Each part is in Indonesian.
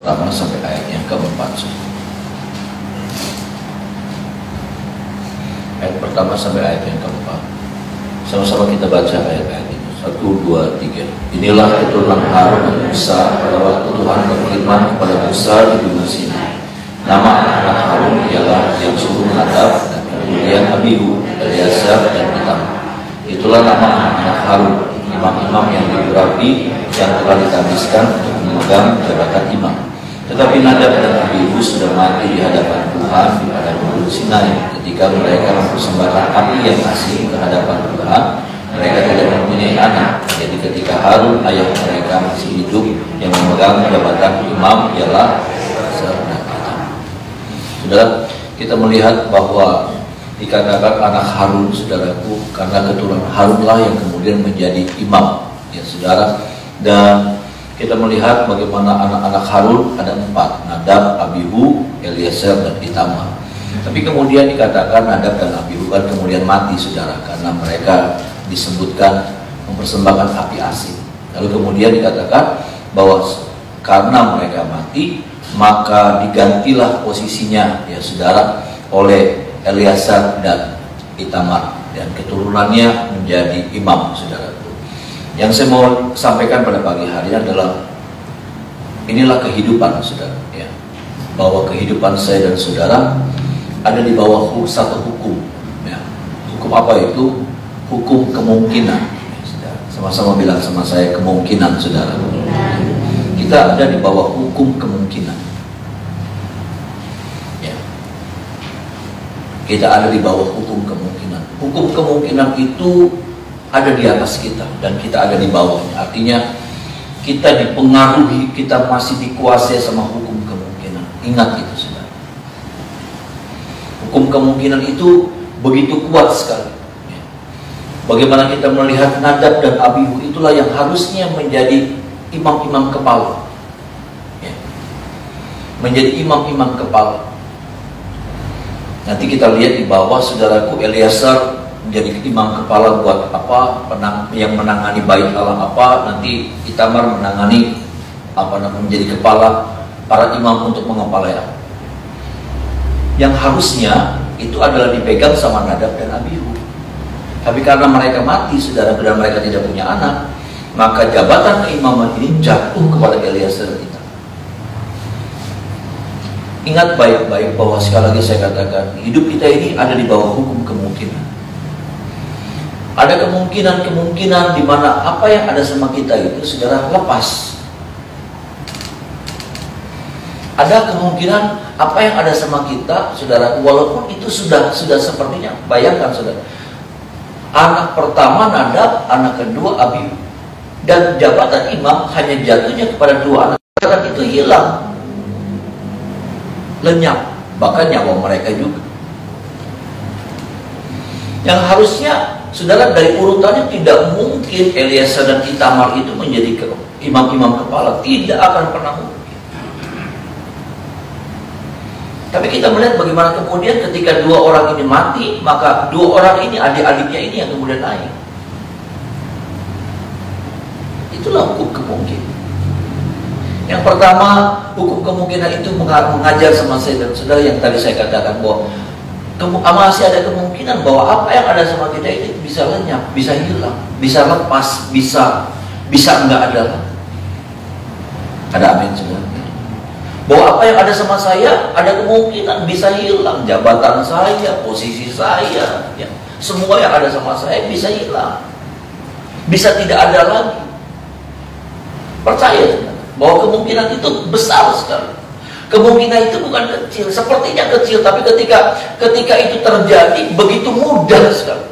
pertama sampai ayat yang keempat. Ayat pertama sampai ayat yang keempat. Sama-sama kita baca ayat-ayat itu. 1, 2, 3. Inilah keturunan Harun dan Musa pada waktu Tuhan berfirman kepada Musa di Gunung Sinai. Nama anak Harun ialah yang suruh Nadab, dan kemudian Abihu, Eleazar, dan Itamar. Itulah nama anak Harun, imam-imam yang diberapi yang telah ditabiskan untuk memegang jabatan imam. Tetapi Nadab dan Abihu sudah mati di hadapan Tuhan di padang Gunung Sinai. Ketika mereka mempersembahkan api yang asing ke hadapan Tuhan, mereka tidak mempunyai anak. Jadi ketika Harun ayah mereka masih hidup, yang memegang jabatan imam ialah Eleazar dan Itamar. Saudara, kita melihat bahwa dikatakan anak Harun, saudaraku, karena keturunan Harunlah yang kemudian menjadi imam, ya saudara. Dan kita melihat bagaimana anak-anak Harun ada 4, Nadab, Abihu, Eleazar, dan Itamar. Tapi kemudian dikatakan Nadab dan Abihu kan kemudian mati, saudara, karena mereka disebutkan mempersembahkan api asing. Lalu kemudian dikatakan bahwa karena mereka mati, maka digantilah posisinya, ya saudara, oleh Eleazar dan Itamar, dan keturunannya menjadi imam, saudara. Yang saya mau sampaikan pada pagi hari ini adalah inilah kehidupan, saudara, ya, bahwa kehidupan saya dan saudara ada di bawah satu hukum, ya. Hukum apa itu? Hukum kemungkinan, ya, saudara. Sama-sama bilang sama saya, kemungkinan, saudara. Kita ada di bawah hukum kemungkinan, ya. Kita ada di bawah hukum kemungkinan. Hukum kemungkinan itu ada di atas kita dan kita ada di bawahnya. Artinya kita dipengaruhi, kita masih dikuasai sama hukum kemungkinan. Ingat itu, saudara. Hukum kemungkinan itu begitu kuat sekali. Bagaimana kita melihat Nadab dan Abihu, itulah yang harusnya menjadi imam-imam kepala, ya. Menjadi imam-imam kepala. Nanti kita lihat di bawah, saudaraku, Eleazar menjadi imam kepala buat apa? Yang menangani bait Allah apa? Nanti Itamar menangani menjadi kepala para imam untuk mengepalai apa? Yang harusnya itu adalah dipegang sama Nadab dan Abihu. Tapi karena mereka mati, saudara, dan mereka tidak punya anak, maka jabatan keimaman ini jatuh kepada Eleazar dan Itamar. Ingat baik-baik bahwa sekali lagi saya katakan, hidup kita ini ada di bawah hukum kemungkinan. Ada kemungkinan di mana apa yang ada sama kita itu, saudara, lepas. Ada kemungkinan apa yang ada sama kita, saudara, walaupun itu sudah sepertinya, bayangkan, saudara, anak pertama Nadab, anak kedua Abihu, dan jabatan imam hanya jatuhnya kepada 2 anak, dan itu hilang, lenyap, bahkan nyawa mereka juga. Yang harusnya, saudara, dari urutannya tidak mungkin Eleazar dan Itamar itu menjadi imam-imam kepala, tidak akan pernah mungkin. Tapi kita melihat bagaimana kemudian ketika 2 orang ini mati, maka 2 orang ini, adik-adiknya ini yang kemudian naik. Itulah hukum kemungkinan. Yang pertama, hukum kemungkinan itu mengajar sama saya dan saudara yang tadi saya katakan bahwa masih ada kemungkinan bahwa apa yang ada sama kita ini bisa lenyap, bisa hilang, bisa lepas, bisa enggak ada lagi. Ada amin, saudara? Bahwa apa yang ada sama saya ada kemungkinan bisa hilang, jabatan saya, posisi saya, ya, semua yang ada sama saya bisa hilang, bisa tidak ada lagi. Percaya bahwa kemungkinan itu besar sekali. Kemungkinan itu bukan kecil, sepertinya kecil, tapi ketika itu terjadi begitu mudah sekali,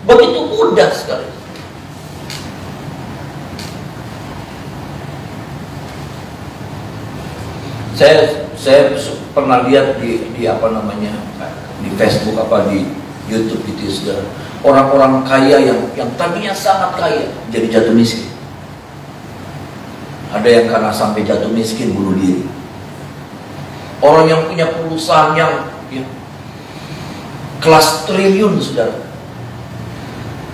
begitu mudah sekali. Saya pernah lihat di di Facebook di YouTube gitu, saudara, orang-orang kaya yang tadinya sangat kaya jadi jatuh miskin. Ada yang karena sampai jatuh miskin bunuh diri. Orang yang punya perusahaan yang kelas triliun, saudara,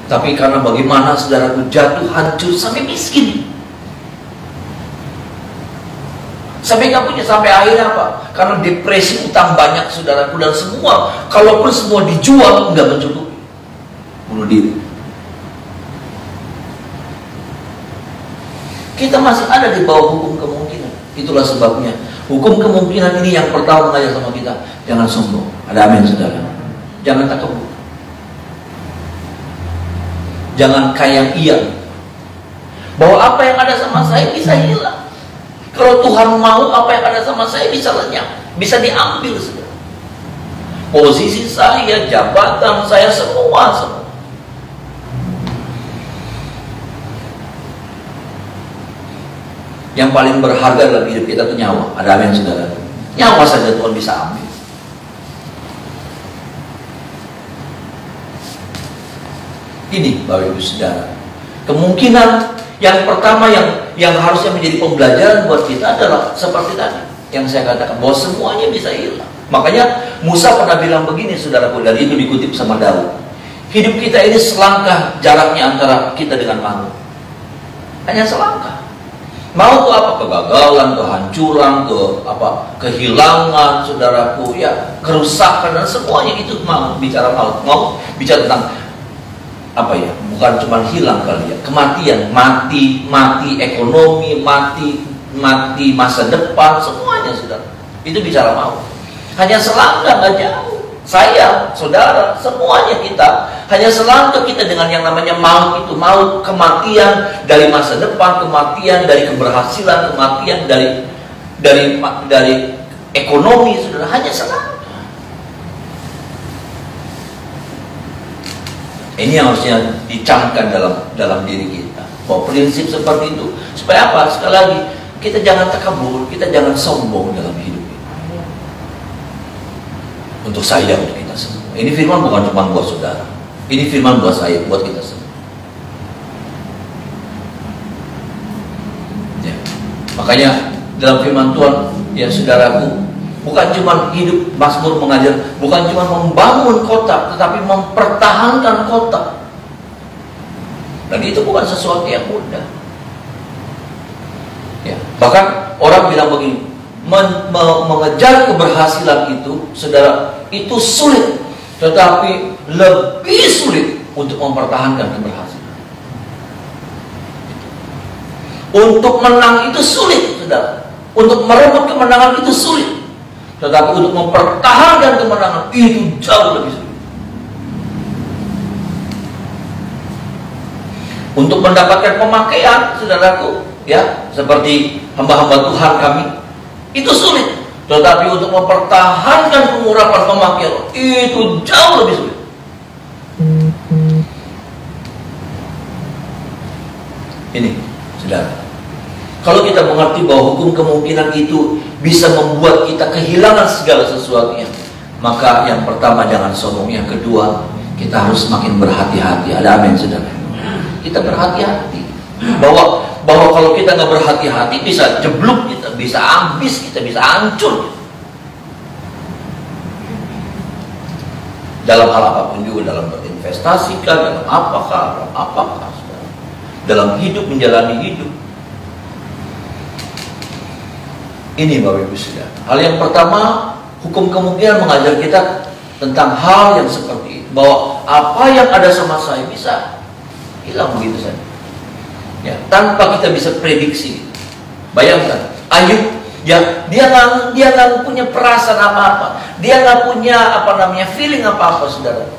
tapi karena bagaimana, saudara, jatuh hancur sampai miskin. Sampai nggak punya, sampai akhirnya apa? Karena depresi, utang banyak saudaraku, dan semua, kalaupun semua dijual nggak mencukupi, bunuh diri. Kita masih ada di bawah hukum kemungkinan. Itulah sebabnya hukum kemungkinan ini yang pertama mengajak sama kita, jangan sombong. Ada amin saudara? Jangan takabur. Jangan kayak iya, bahwa apa yang ada sama saya bisa hilang. Kalau Tuhan mau, apa yang ada sama saya bisa lenyap, bisa diambil saudara. Posisi saya, jabatan saya, semua. Yang paling berharga dalam hidup kita itu nyawa. Ada amin saudara? Nyawa saja Tuhan bisa ambil. Ini Bapak Ibu Saudara, kemungkinan yang pertama yang harusnya menjadi pembelajaran buat kita adalah seperti tadi yang saya katakan, bahwa semuanya bisa hilang. Makanya Musa pernah bilang begini saudaraku, dan itu dikutip sama Daud, hidup kita ini selangkah jaraknya antara kita dengan maut. Hanya selangkah. Maut itu apa? Kegagalan, kehancuran, kehilangan saudaraku, ya, kerusakan, dan semuanya itu maut. Bicara maut bicara tentang apa ya, bukan cuma hilang kali ya, kematian, mati ekonomi, mati masa depan, semuanya saudara. Itu bicara maut. Hanya selangkah, nggak jauh. Saya, saudara, semuanya kita hanya selangkah kita dengan yang namanya maut itu. Maut, kematian dari masa depan, kematian dari keberhasilan, kematian dari ekonomi, saudara. Hanya selangkah. Ini yang harusnya dicamkan dalam diri kita, bahwa prinsip seperti itu. Supaya apa? Sekali lagi, kita jangan takabur, kita jangan sombong dalam hidup ini. Untuk saya, untuk kita semua. Ini firman bukan cuma buat saudara. Ini firman buat saya, buat kita semua. Ya. Makanya dalam firman Tuhan, ya saudaraku, bukan cuma hidup, Mazmur mengajar, bukan cuma membangun kota, tetapi mempertahankan kota. Dan itu bukan sesuatu yang mudah. Ya. Bahkan orang bilang begini, mengejar keberhasilan itu, saudara, itu sulit, tetapi lebih sulit untuk mempertahankan keberhasilan. Untuk menang itu sulit, saudara. Untuk merebut kemenangan itu sulit. Tetapi untuk mempertahankan kemenangan itu jauh lebih sulit. Untuk mendapatkan pemakaian, saudaraku, ya, seperti hamba-hamba Tuhan kami, itu sulit. Tetapi untuk mempertahankan pengurapan pemakaian itu jauh lebih sulit. Ini, saudara. Kalau kita mengerti bahwa hukum kemungkinan itu bisa membuat kita kehilangan segala sesuatunya, maka yang pertama jangan sombong, yang kedua kita harus semakin berhati-hati. Ada amin saudara? Kita berhati-hati bahwa kalau kita nggak berhati-hati bisa jeblok kita, bisa habis kita, bisa hancur dalam hal apapun juga, dalam berinvestasi dalam apakah saudara, dalam hidup, menjalani hidup. Ini Bapak Ibu Saudara. Hal yang pertama, hukum kemungkinan mengajar kita tentang hal yang seperti itu, bahwa apa yang ada sama saya bisa hilang begitu saja, ya, tanpa kita bisa prediksi. Bayangkan Ayub, ya, dia nggak punya perasaan apa-apa, dia nggak punya feeling apa-apa, saudara.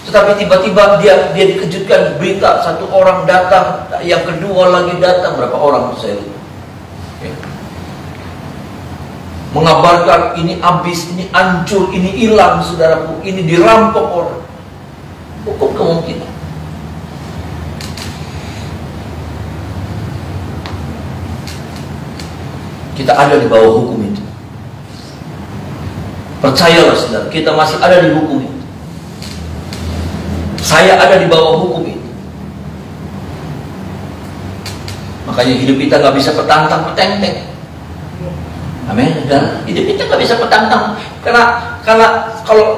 Tetapi tiba-tiba dia dikejutkan berita, satu orang datang, yang kedua lagi datang, berapa orang saya lupa, ya, mengabarkan ini habis, ini hancur, ini hilang, saudaraku, ini dirampok orang. Hukum kemungkinan. Kita ada di bawah hukum itu. Percayalah saudara, kita masih ada di hukum itu. Saya ada di bawah hukum itu. Makanya hidup kita nggak bisa petantang petenteng. Amin. Dan hidup kita nggak bisa petantang, karena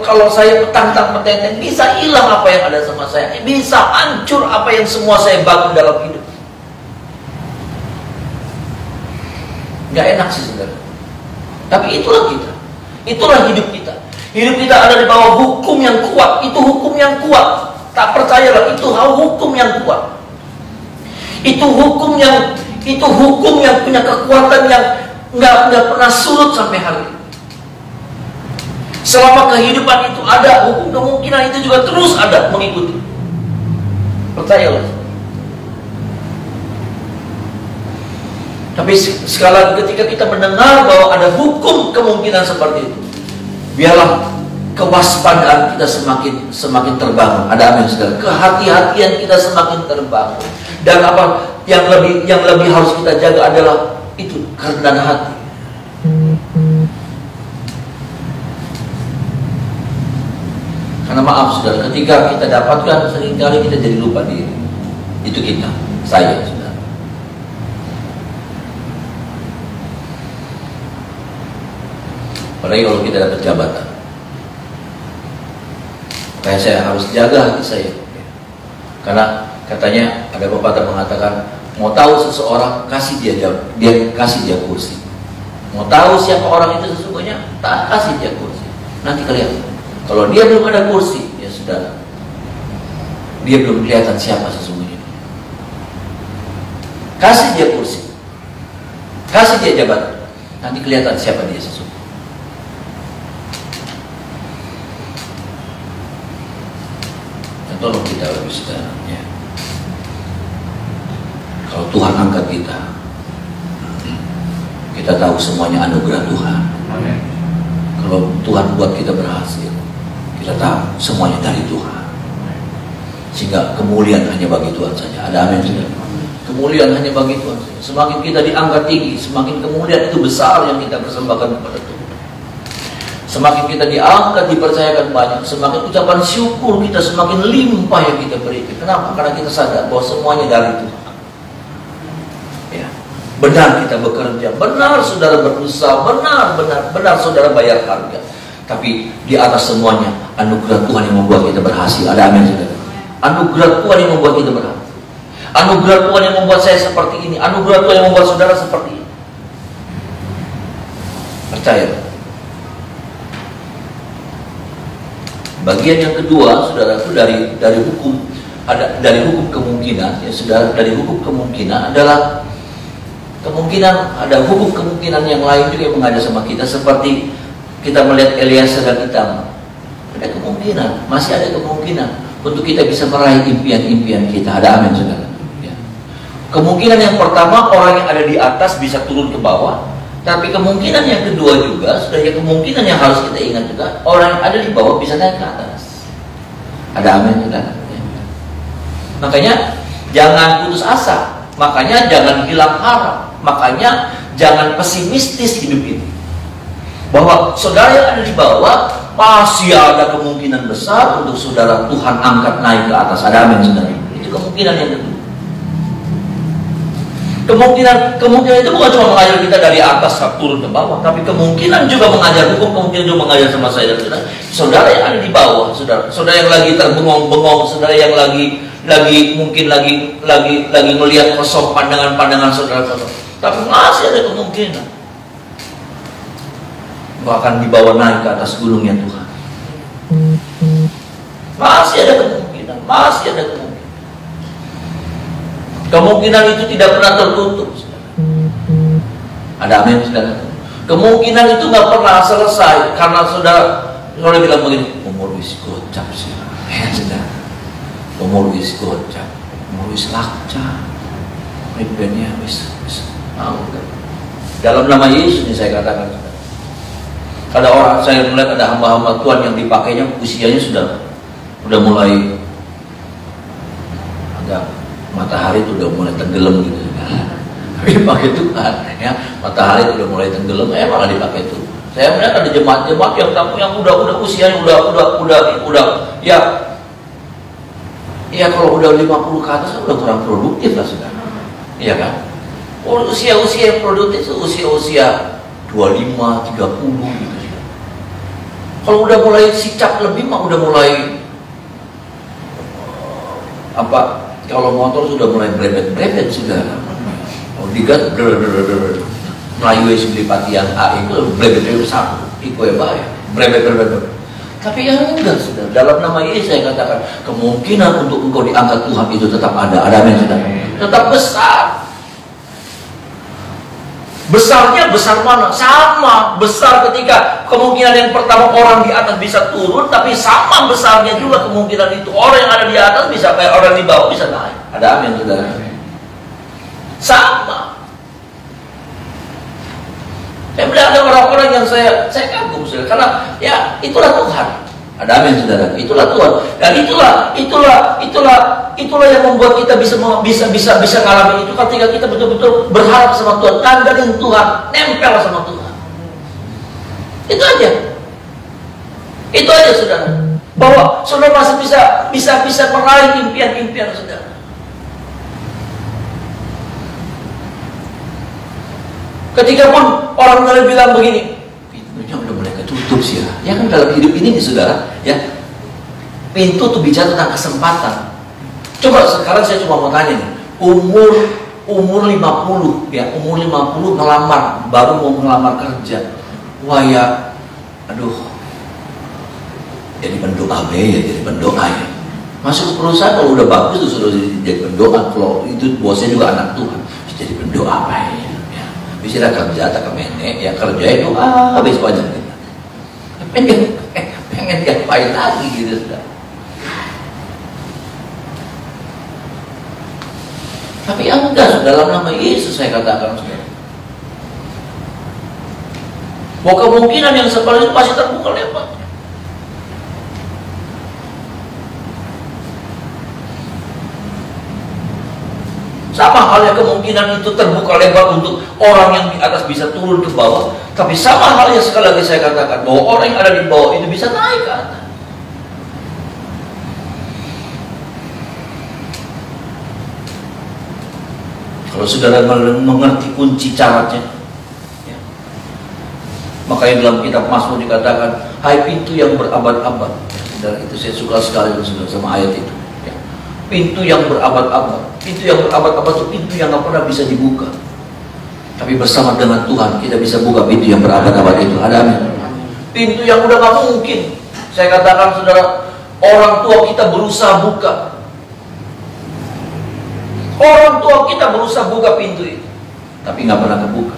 kalau saya petantang petenteng, bisa hilang apa yang ada sama saya, bisa hancur apa yang semua saya bangun dalam hidup. Nggak enak sih saudara. Tapi itulah kita. Itulah hidup kita. Hidup kita ada di bawah hukum yang kuat. Itu hukum yang kuat. Tak percayalah, itu hukum yang kuat. Itu hukum yang punya kekuatan yang nggak pernah surut sampai hari ini. Selama kehidupan itu ada, hukum kemungkinan itu juga terus ada mengikuti. Percayalah. Tapi sekali lagi ketika kita mendengar bahwa ada hukum kemungkinan seperti itu, biarlah kewaspadaan kita semakin terbangun. Ada amin saudara. Kehati-hatian kita semakin terbangun. Dan apa yang lebih harus kita jaga adalah itu kerendahan hati. Karena maaf saudara, ketika kita dapatkan seringkali kita jadi lupa diri. Itu kita, saya saudara. Apalagi kalau kita dapat jabatan, kayak saya harus jaga hati saya. Karena katanya ada pepatah mengatakan, mau tahu seseorang kasih dia kursi. Mau tahu siapa orang itu sesungguhnya, tak kasih dia kursi. Nanti kelihatan. Kalau dia belum ada kursi, ya sudah, dia belum kelihatan siapa sesungguhnya. Kasih dia kursi, kasih dia jabatan, nanti kelihatan siapa dia sesungguhnya. Tolong kita lebih sekarang ya. Kalau Tuhan angkat kita tahu semuanya anugerah Tuhan. Amen. Kalau Tuhan buat kita berhasil, kita tahu semuanya dari Tuhan. Sehingga kemuliaan hanya bagi Tuhan saja. Ada amin. Kemuliaan hanya bagi Tuhan saja. Semakin kita diangkat tinggi, semakin kemuliaan itu besar yang kita persembahkan kepada Tuhan. Semakin kita diangkat, dipercayakan banyak, semakin ucapan syukur kita semakin limpah yang kita berikan. Kenapa? Karena kita sadar bahwa semuanya dari Tuhan. Ya. Benar kita bekerja, benar saudara berusaha, benar saudara bayar harga. Tapi di atas semuanya anugerah Tuhan yang membuat kita berhasil. Ada amin saudara. Anugerah Tuhan yang membuat kita berhasil. Anugerah Tuhan yang membuat saya seperti ini. Anugerah Tuhan yang membuat saudara seperti ini. Percaya. Bagian yang kedua, saudara, itu dari hukum kemungkinan, ya saudara, dari hukum kemungkinan adalah kemungkinan ada hukum kemungkinan yang lain juga yang mengajar sama kita, seperti kita melihat Eliezer dan Itamar. Ada kemungkinan, masih ada kemungkinan untuk kita bisa meraih impian-impian kita. Ada amin, saudara. Ya. Kemungkinan yang pertama, orang yang ada di atas bisa turun ke bawah. Tapi kemungkinan yang kedua juga, sudah ya, kemungkinan yang harus kita ingat juga, orang yang ada di bawah bisa naik ke atas. Ada amin juga. Ya. Makanya jangan putus asa, makanya jangan hilang harap, makanya jangan pesimistis hidup ini. Bahwa saudara yang ada di bawah masih ada kemungkinan besar untuk saudara Tuhan angkat naik ke atas. Ada amin saudara. Itu kemungkinan yang kedua. Kemungkinan itu bukan cuma mengajar kita dari atas turun ke bawah, tapi kemungkinan juga mengajar hukum, kemungkinan juga mengajar sama saya dan saudara. Saudara yang ada di bawah, saudara yang lagi terbengong-bengong, saudara yang lagi melihat kosong pandangan saudara. Tapi masih ada kemungkinan bahkan dibawa naik ke atas gunungnya Tuhan. Masih ada kemungkinan. Kemungkinan itu tidak pernah tertutup. Ada amin, saudara. Kemungkinan itu nggak pernah selesai karena saudara bilang begini, umur wis gocap sih, saudara. Umur wis gocap, umur wis lakca, ribetnya wis mau. Dalam nama Yesus ini saya katakan, ada orang, saya melihat ada hamba-hamba Tuhan yang dipakainya usianya sudah mulai agak matahari itu udah mulai tenggelam gitu. Tapi dipakai Tuhan, ya matahari itu udah mulai tenggelam, malah dipakai itu. Saya melihat ada jemaat-jemaat yang udah usianya udah ya kalau udah 50 ke atas udah kurang produktif lah saudara. Iya kan? Usia yang produktif itu usia 25, 30 gitu. Kalau udah mulai sicap lebih mah udah mulai kalau motor sudah mulai brebet sudah. Kalau digas Melayu beli patian A itu berbeda satu, iko ya baik, berbeda. Tapi yang enggak sudah dalam nama Yesus saya katakan kemungkinan untuk engkau diangkat Tuhan itu tetap ada. Ada amin sudah. Tetap besar. Besarnya besar mana? Sama besar ketika kemungkinan yang pertama orang di atas bisa turun, tapi sama besarnya juga kemungkinan itu orang yang ada di atas bisa kayak orang di bawah bisa naik. Ada amin saudara? Sama. Saya melihat ada orang-orang yang saya kagum saudara, karena ya itulah Tuhan. Ada amin saudara, itulah Tuhan. Dan itulah yang membuat kita bisa ngalamin itu ketika kita betul-betul berharap sama Tuhan, ngandelin Tuhan, nempel sama Tuhan. Itu aja saudara. Bahwa saudara masih bisa meraih impian-impian saudara. Ketika pun orang mulai bilang begini, pintunya udah mulai ketutup sih ya. Ya kan dalam hidup ini nih saudara, ya pintu tuh bicara tentang kesempatan. Coba sekarang saya cuma mau tanya nih, umur 50 ya, umur 50 ngelamar, baru mau ngelamar kerja. Wah ya, aduh, jadi pendoa jadi pendoa ya. Masuk ke perusahaan kalau udah bagus tuh sudah jadi pendoa. Kalau itu bosnya juga anak Tuhan, jadi pendoa ya. Bisa kerja tak kemenek ya, kerja itu habis banyak gitu. Pengen ngapain lagi gitu sudah. Tapi enggak, dalam nama Yesus saya katakan saudara, bahwa kemungkinan yang seperti itu pasti terbuka lebar. Sama halnya kemungkinan itu terbuka lebar untuk orang yang di atas bisa turun ke bawah. Tapi sama halnya sekali lagi saya katakan bahwa orang yang ada di bawah itu bisa naik ke atas. Kalau saudara mengerti kunci caranya ya. Makanya dalam kitab Mazmur dikatakan, hai pintu yang berabad-abad ya, saudara, itu saya suka sekali sama ayat itu ya. Pintu yang berabad-abad. Pintu yang berabad-abad itu pintu yang gak pernah bisa dibuka. Tapi bersama dengan Tuhan kita bisa buka pintu yang berabad-abad itu. Ada amin. Pintu yang udah gak mungkin. Saya katakan saudara, orang tua kita berusaha buka. Orang tua kita berusaha buka pintu itu, tapi gak pernah kebuka.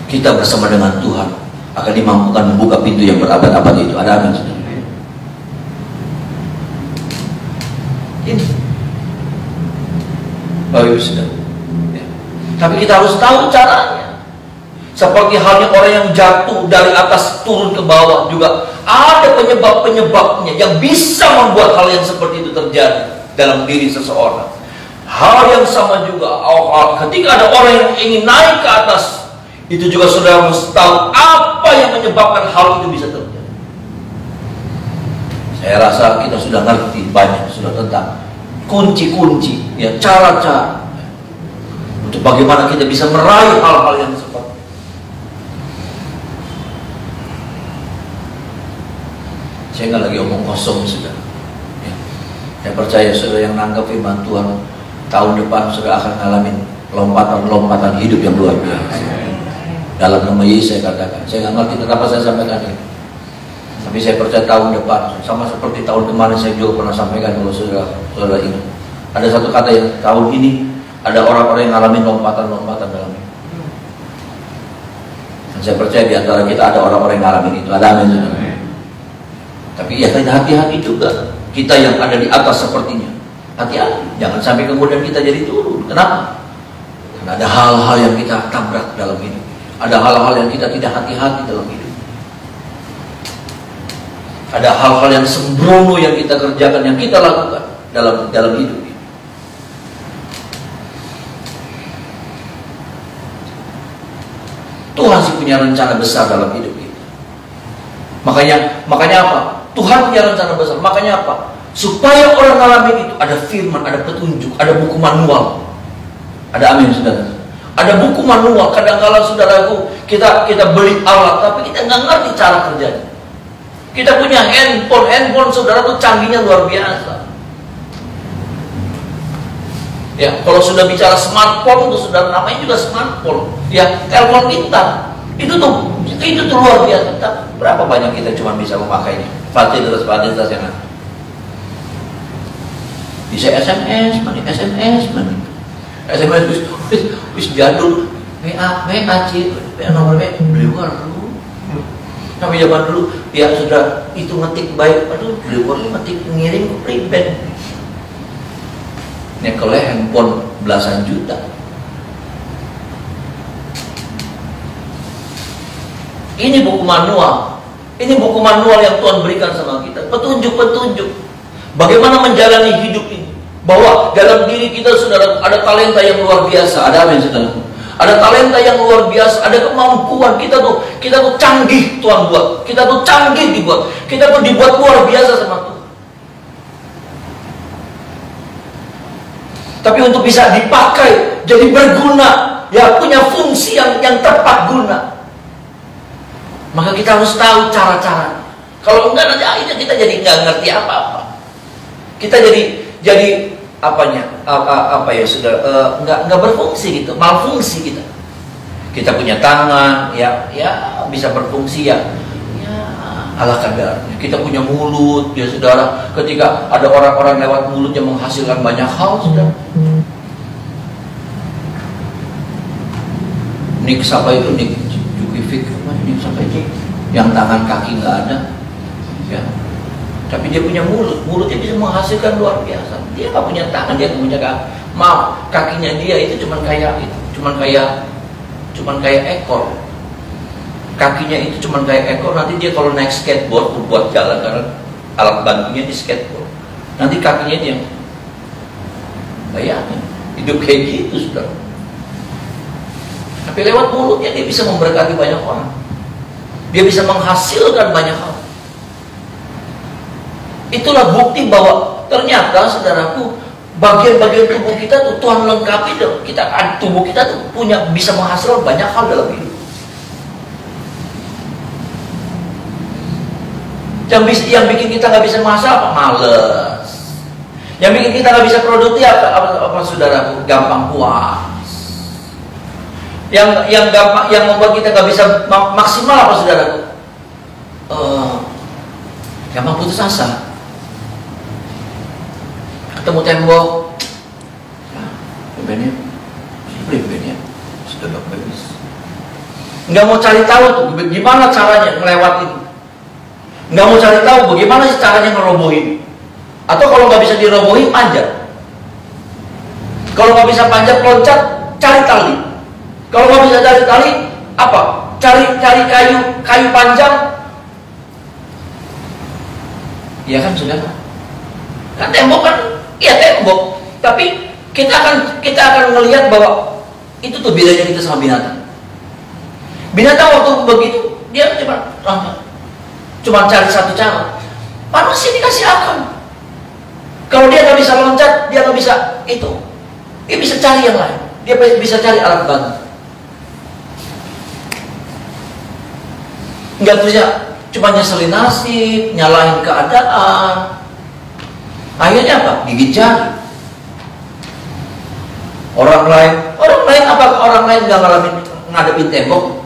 Kita bersama dengan Tuhan akan dimampukan membuka pintu yang berabad-abad itu. Ada amin saudara. Ini Bapak saudara ya. Tapi kita harus tahu caranya. Seperti halnya orang yang jatuh dari atas turun ke bawah, juga ada penyebab-penyebabnya yang bisa membuat hal yang seperti itu terjadi dalam diri seseorang. Hal yang sama juga ketika ada orang yang ingin naik ke atas, itu juga saudara harus tahu apa yang menyebabkan hal itu bisa terjadi. Saya rasa kita sudah ngerti banyak sudah tentang kunci-kunci ya, cara-cara untuk bagaimana kita bisa meraih hal-hal yang seperti itu. Saya nggak lagi omong kosong saudara ya. Saya percaya saudara yang nanggap firman Tuhan, tahun depan saudara akan ngalamin lompatan hidup yang luar biasa. Dalam nama Yesus saya katakan, saya nggak ngerti kenapa saya sampaikan ini, tapi saya percaya tahun depan sama seperti tahun kemarin saya juga pernah sampaikan kalau saudara ini ada satu kata yang tahun ini ada orang-orang yang ngalamin lompatan-lompatan dalam ini. Dan saya percaya di antara kita ada orang-orang yang ngalamin itu. Ada amin saudara. Tapi ya kita hati-hati juga, kita yang ada di atas sepertinya hati-hati, jangan sampai kemudian kita jadi turun. Kenapa? Karena ada hal-hal yang kita tabrak dalam hidup, ada hal-hal yang kita tidak hati-hati dalam hidup, ada hal-hal yang sembrono yang kita kerjakan, yang kita lakukan dalam hidup. Tuhan sih punya rencana besar dalam hidup kita. Makanya apa? Tuhan punya rencana besar. Makanya apa? Supaya orang ngalamin itu ada firman, ada petunjuk, ada buku manual. Ada amin saudara. Ada buku manual. Kadang-kala saudaraku kita beli alat, tapi kita nggak ngerti cara kerjanya. Kita punya handphone saudara tuh canggihnya luar biasa. Ya, kalau sudah bicara smartphone itu saudara, namanya juga smartphone. Ya, telepon pintar. Itu tuh luar biasa. Berapa banyak kita cuma bisa memakainya? Fasilitas yang ada. Bisa SMS, wis jadul. WA, nomor WA beliau dulu. Kami zaman dulu, ya sudah itu ngetik baik, aduh beliau ngetik ngirim ke prepaid. Nyekelnya handphone belasan juta. Ini buku manual. Ini buku manual yang Tuhan berikan sama kita. Petunjuk-petunjuk. Bagaimana menjalani hidup ini. Bahwa dalam diri kita, saudara, ada talenta yang luar biasa. Ada apa, saudara? Ada talenta yang luar biasa. Ada kemampuan. Kita tuh canggih Tuhan buat. Kita tuh canggih dibuat. Kita tuh dibuat luar biasa sama Tuhan. Tapi untuk bisa dipakai, jadi berguna, ya punya fungsi yang tepat guna, maka kita harus tahu cara-cara. Kalau enggak, nanti akhirnya kita jadi nggak ngerti apa-apa. Kita jadi apa ya, sudah nggak berfungsi gitu, malfungsi kita. Kita punya tangan, ya bisa berfungsi ya ala kadarnya. Kita punya mulut, ya saudara. Ketika ada orang-orang lewat mulutnya menghasilkan banyak hal, saudara. Nik siapa itu, Nik Jukivik, Nik siapa itu? Yang tangan kaki nggak ada, ya. Tapi dia punya mulutnya bisa menghasilkan luar biasa. Dia nggak punya tangan, dia nggak punya kaki. Maaf, kakinya dia itu cuman kayak ekor. Kakinya itu cuman kayak ekor. Nanti dia kalau naik skateboard buat jalan, karena alat bantunya di skateboard. Nanti kakinya dia, bayangin, hidup kayak gitu, saudara. Tapi lewat mulutnya dia bisa memberkati banyak orang. Dia bisa menghasilkan banyak hal. Itulah bukti bahwa ternyata, saudaraku, bagian-bagian tubuh kita tuh Tuhan lengkapi. Tubuh kita tuh bisa menghasilkan banyak hal dalam hidup. Yang bikin kita nggak bisa menghasilkan apa? Males. Yang bikin kita nggak bisa produktif apa, saudaraku? Gampang puas. Yang membuat kita nggak bisa maksimal apa, saudaraku? Gampang putus asa. Ketemu tembok, bebennya sudah habis. Nggak mau cari tahu tuh gimana caranya ngelewatin. Nggak mau cari tahu bagaimana sih caranya ngerobohin. Atau kalau nggak bisa dirobohin, panjat. Kalau nggak bisa panjat, loncat, cari tali. Kalau nggak bisa cari tali, apa? Cari kayu panjang. Ya kan, saudara? Kan tembok kan? Iya, tembok. Tapi kita akan melihat bahwa itu tuh bedanya kita sama binatang. Binatang waktu begitu, dia cuma cari satu cara. Manusia dikasih akal. Kalau dia nggak bisa loncat, dia nggak bisa itu. Dia bisa cari yang lain. Dia bisa cari alat bantu. Nggak bisa cuma nyeselin nasib, nyalahin keadaan. Akhirnya apa? Gigit jari. Orang lain apakah orang lain nggak ngadepin tembok,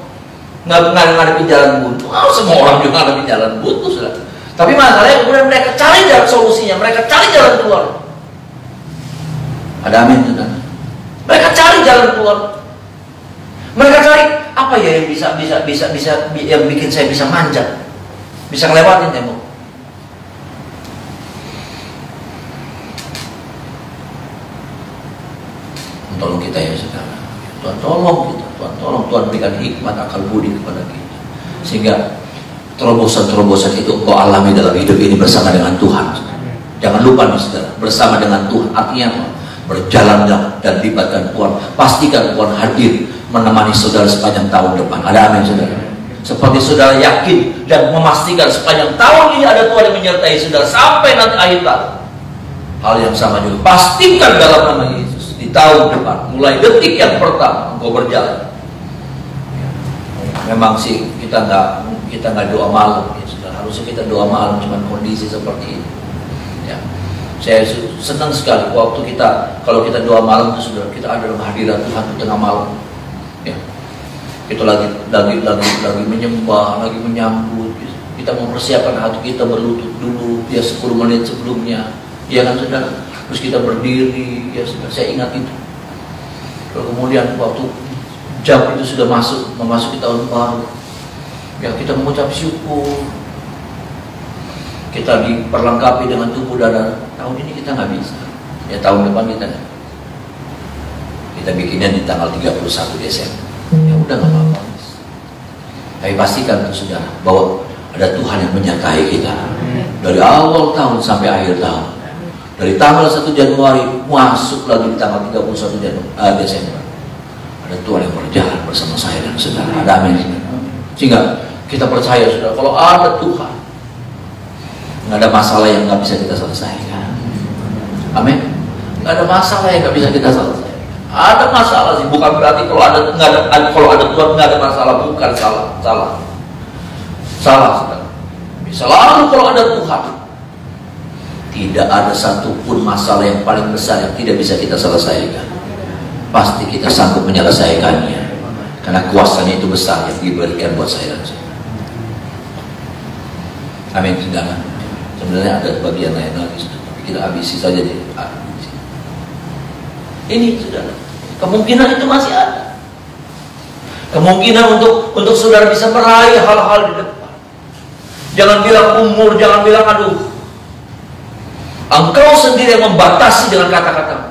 nggak ngadepin jalan buntu? Semua orang juga ngadepin jalan buntu, sudah. Tapi masalahnya kemudian mereka cari jalan solusinya, mereka cari jalan keluar. Ada amin, saudara. Mereka cari jalan keluar. Mereka cari apa ya yang bisa yang bikin saya bisa manjat, bisa ngelewatin tembok. Tolong kita ya, saudara. Tuhan tolong kita, Tuhan berikan hikmat akal budi kepada kita, sehingga terobosan-terobosan itu kau alami dalam hidup ini bersama dengan Tuhan. Jangan lupa nih, saudara, bersama dengan Tuhan artinya apa? Berjalanlah dan libatkan Tuhan. Pastikan Tuhan hadir menemani saudara sepanjang tahun depan. Ada amin, saudara. Seperti saudara yakin dan memastikan sepanjang tahun ini ada Tuhan yang menyertai saudara sampai nanti akhir tahun. Hal yang sama juga pastikan dalam nama Yesus. Di tahun depan, mulai detik yang pertama engkau berjalan. Memang sih kita nggak doa malam, ya sudah. Harusnya kita doa malam, cuman kondisi seperti ini. Ya. Saya senang sekali waktu kalau kita doa malam itu sudah kita ada dalam hadirat Tuhan di tengah malam. Ya. Kita lagi menyembah, lagi menyambut. Kita mempersiapkan hati kita berlutut dulu, ya 10 menit sebelumnya, ya kan saudara. Terus kita berdiri, ya saudara. Saya ingat itu. Kemudian waktu jam itu sudah memasuki tahun baru, ya kita mengucap syukur. Kita diperlengkapi dengan tubuh dan tahun ini kita nggak bisa. Ya tahun depan kita bikinnya di tanggal 31 Desember. Ya udah nggak apa-apa. Tapi pastikan tuh saudara bahwa ada Tuhan yang menyertai kita dari awal tahun sampai akhir tahun. Dari tanggal 1 Januari masuk lagi di tanggal 31 Desember. Ada Tuhan yang berjalan bersama saya dan saudara. Ada amin. Sehingga kita percaya saudara, kalau ada Tuhan, nggak ada masalah yang nggak bisa kita selesaikan. Amin. Nggak ada masalah yang nggak bisa kita selesaikan. Ada masalah sih, bukan berarti kalau ada Tuhan nggak ada masalah, bukan salah. Saudara. Selalu kalau ada Tuhan, tidak ada satupun masalah yang paling besar yang tidak bisa kita selesaikan. Pasti kita sanggup menyelesaikannya, karena kuasanya itu besar yang diberikan buat saya dan saudara. Amin saudara. Sebenarnya ada bagian lain lagi, tapi kita habisi saja deh. Ini saudara, kemungkinan itu masih ada. Kemungkinan untuk saudara bisa meraih hal-hal di depan. Jangan bilang umur, jangan bilang aduh. Engkau sendiri yang membatasi dengan kata-katamu.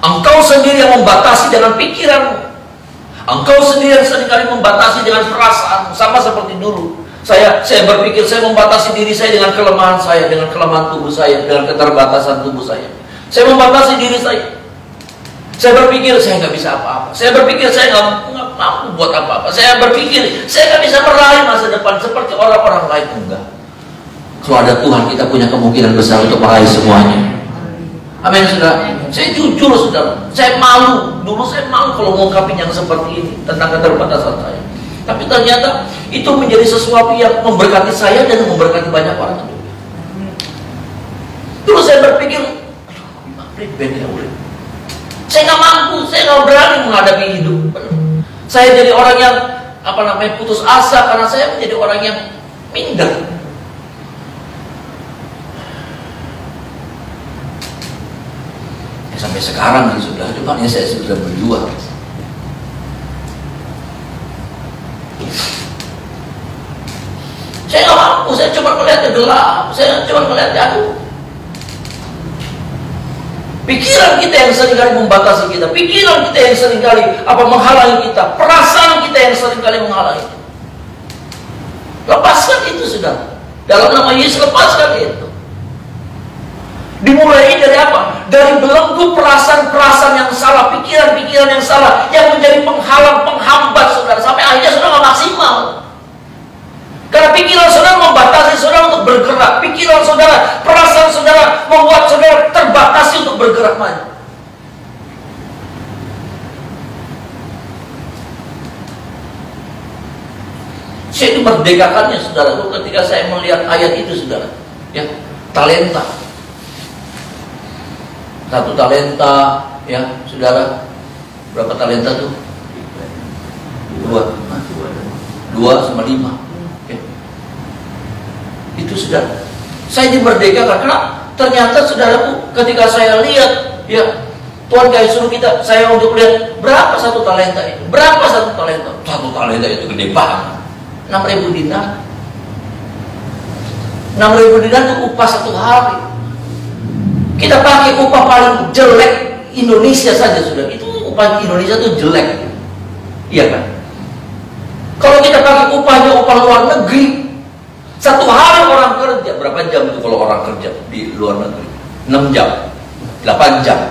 Engkau sendiri yang membatasi dengan pikiranmu. Engkau sendiri yang seringkali membatasi dengan perasaan. Sama seperti dulu. Saya berpikir saya membatasi diri saya dengan kelemahan saya, dengan kelemahan tubuh saya, dengan keterbatasan tubuh saya. Saya membatasi diri saya. Saya berpikir saya nggak bisa apa-apa. Saya berpikir saya nggak mampu buat apa-apa. Saya berpikir saya nggak bisa meraih masa depan seperti orang-orang lain. Enggak. Kalau ada Tuhan, kita punya kemungkinan besar untuk meraih semuanya. Amin saudara. Saya jujur saudara, saya malu. Dulu saya malu kalau mengungkapin yang seperti ini tentang keterbatasan saya. Tapi ternyata itu menjadi sesuatu yang memberkati saya dan memberkati banyak orang juga. Dulu saya berpikir, saya nggak mampu, saya nggak berani menghadapi hidup. Saya jadi orang yang putus asa karena saya menjadi orang yang minder. Sampai sekarang nih sudah, cuman saya sudah berjuang. Saya nggak mampu, saya cuma melihat gelap, saya cuma melihat jatuh. Pikiran kita yang seringkali membatasi kita, pikiran kita yang seringkali menghalangi kita, perasaan kita yang seringkali menghalangi kita. Lepaskan itu sudah. Dalam nama Yesus lepaskan itu. Dimulai dari apa? Dari belenggu perasaan-perasaan yang salah, pikiran-pikiran yang salah, yang menjadi penghalang, penghambat saudara, sampai akhirnya saudara nggak maksimal. Karena pikiran saudara membatasi saudara untuk bergerak, pikiran saudara, perasaan saudara membuat saudara terbatasi untuk bergerak maju. Saya itu merdekakannya saudara, ketika saya melihat ayat itu saudara, ya talenta. 1 talenta, ya saudara, berapa talenta tuh? 2 sama 5, ya. Itu saudara, saya dimerdekakan karena ternyata saudaraku, ketika saya lihat, ya Tuhan kayak suruh kita, saya untuk lihat berapa 1 talenta itu, berapa 1 talenta? 1 talenta itu gede banget, 6.000 dinar. 6.000 dinar itu upah 1 hari. Kita pakai upah paling jelek Indonesia saja sudah. Itu upah Indonesia itu jelek. Iya kan? Kalau kita pakai upahnya upah luar negeri, 1 hari orang kerja, berapa jam itu kalau orang kerja di luar negeri? 6 jam, 8 jam,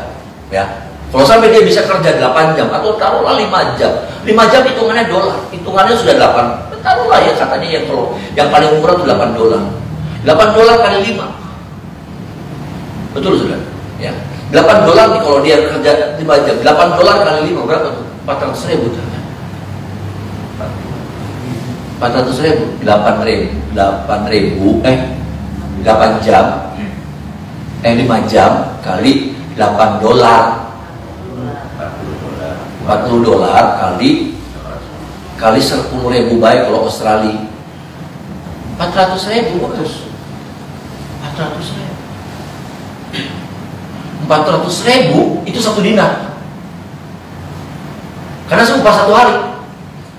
ya. Kalau sampai dia bisa kerja 8 jam, atau taruhlah 5 jam. 5 jam hitungannya dolar, hitungannya sudah 8. Taruhlah ya katanya yang paling murah itu 8 dolar. 8 dolar kali 5. Betul sudah, ya. 8 dolar nih kalau dia kerja 5 jam. 8 dolar kali 5 berapa tuh? 400.000 tuh. 400.000, 8 jam, 5 jam kali 8 dolar, 40 dolar kali 10.000 baik kalau Australia 400.000 bagus. 400.000 itu 1 dinar. Karena seupah 1 hari.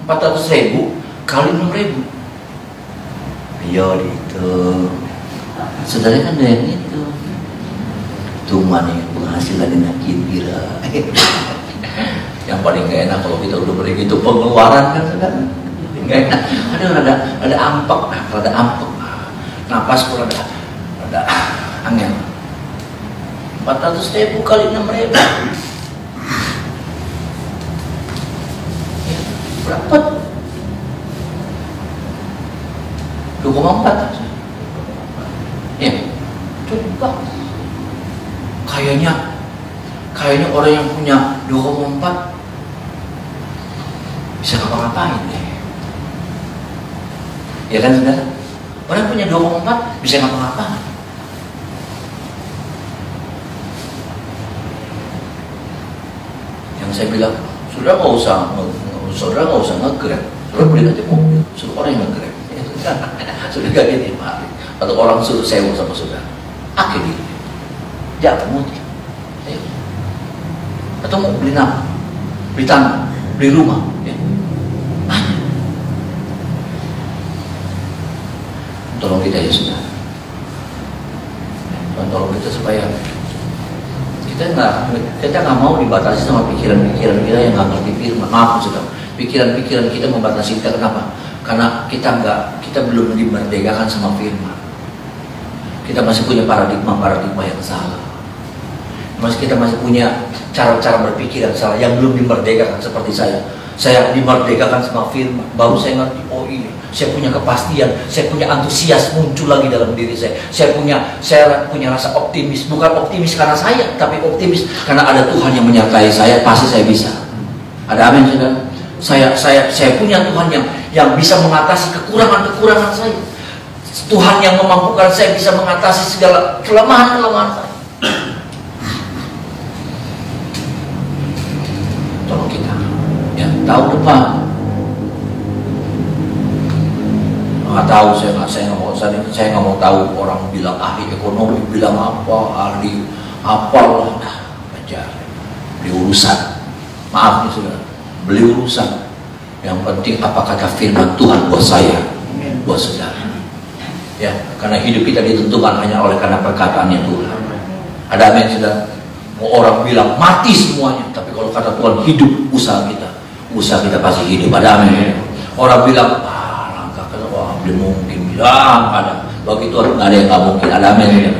400.000 kali 6.000. Iya itu. Saudara kan ada yang itu. Cuma nih penghasilan yang kira. Yang paling gak enak kalau kita udah beri gitu pengeluaran kan saudara. Gak enak. Ada ampak, napas pun ada angin. 400.000 kali 6.000. Ya, berapa? 2,4. Ya, coba. Kayaknya orang yang punya 2,4 bisa ngapa-ngapain deh. Ya kan saudara? Orang punya 2,4 bisa ngapa-ngapain. Yang saya bilang, saudara nggak usah nge-grab, saudara beli aja mobil, suruh orang yang nge-grab. Sudah gak gini, Pak. Atau orang suruh sewa sama saudara, akhirnya jangan mudik. Atau mau beli nama, beli tanah, beli rumah, ya. Tolong kita ya saudara. Tolong kita supaya kita nggak mau dibatasi sama pikiran-pikiran kita yang nggak ngerti firman. Maaf saudara, pikiran-pikiran kita membatasi kita. Kenapa? Karena kita belum dimerdekakan sama firman. Kita masih punya paradigma yang salah. Kita masih punya cara-cara berpikir yang salah, yang belum dimerdekakan seperti saya. Saya dimerdekakan sama firman, baru saya ngerti, oh iya, saya punya kepastian, saya punya antusias muncul lagi dalam diri saya. Saya punya rasa optimis, bukan optimis karena saya, tapi optimis karena ada Tuhan yang menyertai saya, pasti saya bisa. Ada amin saudara? Saya punya Tuhan yang bisa mengatasi kekurangan-kekurangan saya. Tuhan yang memampukan saya bisa mengatasi segala kelemahan-kelemahan saya. Tolong kita ya, tahun depan nggak tahu, saya nggak mau tahu orang bilang ahli ekonomi bilang apa, ahli apalah, aja beli urusan. Maaf nih saudara, beli urusan. Yang penting apa kata firman Tuhan buat saya, buat saudara. Ya, karena hidup kita ditentukan hanya oleh karena perkataannya Tuhan. Ada amin saudara? Mau orang bilang mati semuanya, tapi kalau kata Tuhan hidup, usaha kita pasti hidup. Ada amin. Orang bilang langkah belum mungkin, bilang ada. Bagi Tuhan nggak ada yang nggak mungkin. Ada amin.